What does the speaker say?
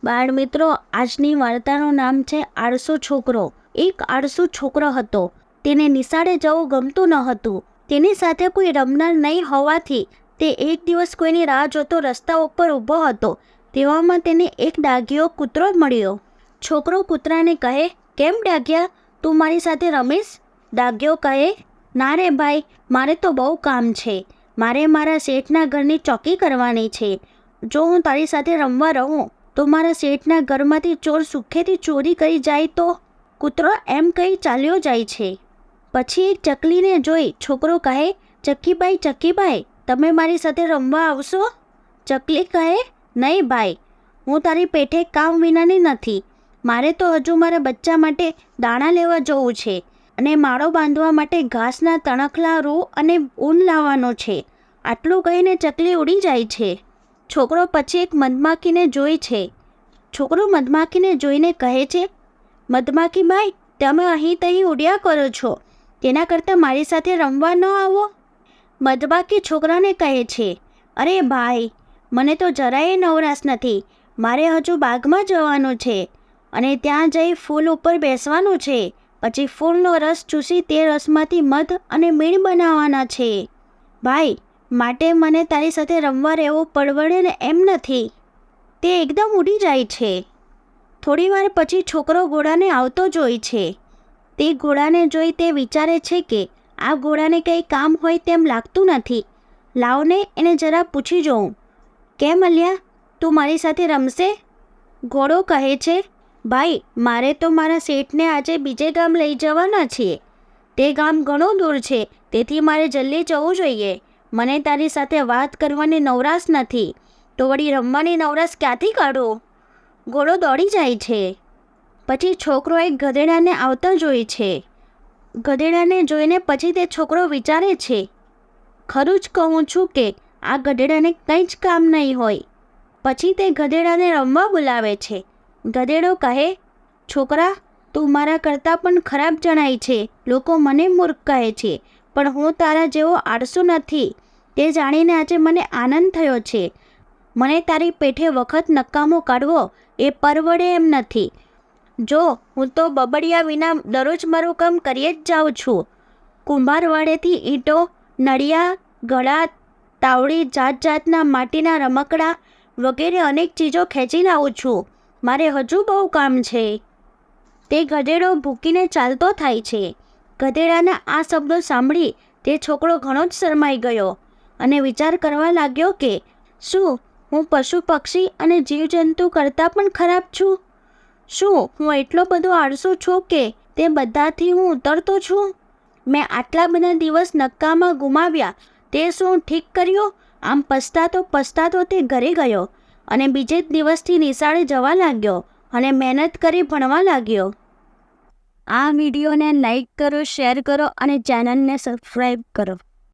બાળ મિત્રો, આજની વાર્તાનું નામ છે આળસુ છોકરો. એક આળસુ છોકરો હતો. તેને નિશાળે જવું ગમતું ન હતું. તેની સાથે કોઈ રમનાર નહીં હોવાથી તે એક દિવસ કોઈની રાહ જોતો રસ્તા ઉપર ઊભો હતો. તેવામાં તેને એક ડાઘિયો કૂતરો મળ્યો. છોકરો કૂતરાને કહે, કેમ ડાઘિયા, તું મારી સાથે રમીશ? ડાઘિયો કહે, ના રે ભાઈ, મારે તો બહુ કામ છે. મારે મારા શેઠના ઘરની ચોકી કરવાની છે. જો હું તારી સાથે રમવા રહું તો મારા શેઠના ઘરમાંથી ચોર સુખેથી ચોરી કરી જાય તો? કૂતરો એમ કહી ચાલ્યો જાય છે. પછી એક ચકલીને જોઈ છોકરો કહે, ચક્કીબાઈ, તમે મારી સાથે રમવા આવશો? ચકલી કહે, નહીં ભાઈ, હું તારી પેઠે કામ વિનાની નથી. મારે તો હજુ મારા બચ્ચા માટે દાણા લેવા જવું છે અને માળો બાંધવા માટે ઘાસના તણખલા, રૂ અને ઊન લાવવાનો છે. આટલું કહીને ચકલી ઉડી જાય છે. છોકરો પછી એક મધમાખીને જોઈ છે. છોકરો મધમાખીને જોઈને કહે છે, મધમાખીબાઈ, તમે અહીં તહીં ઉડ્યા કરો છો, તેના કરતાં મારી સાથે રમવા ન આવો? મધમાખી છોકરાને કહે છે, અરે ભાઈ, મને તો જરાય નવરાશ નથી. મારે હજુ બાગમાં જવાનું છે અને ત્યાં જઈ ફૂલ ઉપર બેસવાનું છે. પછી ફૂલનો રસ ચૂસી તે રસમાંથી મધ અને મીણ બનાવવાના છે. ભાઈ, માટે મને તારી સાથે રમવા રહેવું પરવડે ને એમ નથી. તે એકદમ ઉડી જાય છે. થોડીવાર પછી છોકરો ઘોડાને આવતો જોઈ છે. તે ઘોડાને જોઈ તે વિચારે છે કે આ ઘોડાને કંઈ કામ હોય તેમ લાગતું નથી. લાવને એને જરા પૂછી જોઉં. કેમ અલ્યા, તું મારી સાથે રમશે? ઘોડો કહે છે, ભાઈ, મારે તો મારા શેઠને આજે બીજે ગામ લઈ જવાના છીએ. તે ગામ ઘણું દૂર છે, તેથી મારે જલ્દી જવું જોઈએ. મને તારી સાથે વાત કરવાની નવરાશ નથી, તો વળી રમવાની નવરાશ ક્યાંથી કાઢું? ઘોડો દોડી જાય છે. પછી છોકરો એક ગધેડાને આવતા જોઈ છે. ગધેડાને જોઈને પછી તે છોકરો વિચારે છે, ખરું જ કહું છું કે આ ગધેડાને કંઈ જ કામ નહીં હોય. પછી તે ગધેડાને રમવા બોલાવે છે. ગધેડો કહે, છોકરા, તું મારા કરતાં પણ ખરાબ જણાય છે. લોકો મને મૂર્ખ કહે છે, પણ હું તારા જેવો આળસુ નથી. તે જાણીને આજે મને આનંદ થયો છે. મને તારી પેઠે વખત નકામો કાઢવો એ પરવડે એમ નથી. જો, હું તો બબડિયા વિના દરરોજ મારું કામ કરીએ જ જાઉં છું. કુંભારવાડેથી ઈંટો, નળિયા, ઘડા, તાવડી, જાત જાતના માટીના રમકડા વગેરે અનેક ચીજો ખેંચી લાવું છું. મારે હજુ બહુ કામ છે. તે ગધેડો ભૂકીને ચાલતો થાય છે. ગધેડાના આ શબ્દો સાંભળી તે છોકરો ઘણો જ શરમાઈ ગયો અને વિચાર કરવા લાગ્યો કે શું હું પશુ પક્ષી અને જીવજંતુ કરતાં પણ ખરાબ છું? શું હું એટલો બધો આળસુ છું કે તે બધાથી હું ઉતરતો છું? મેં આટલા બધા દિવસ નક્કામાં ગુમાવ્યા, તે શું ઠીક કર્યું? આમ પસ્તાતો તે ઘરે ગયો અને બીજે જ દિવસથી નિશાળે જવા લાગ્યો અને મહેનત કરી ભણવા લાગ્યો. આ વિડીયોને લાઈક કરો, શેર કરો અને ચેનલને સબસ્ક્રાઈબ કરો.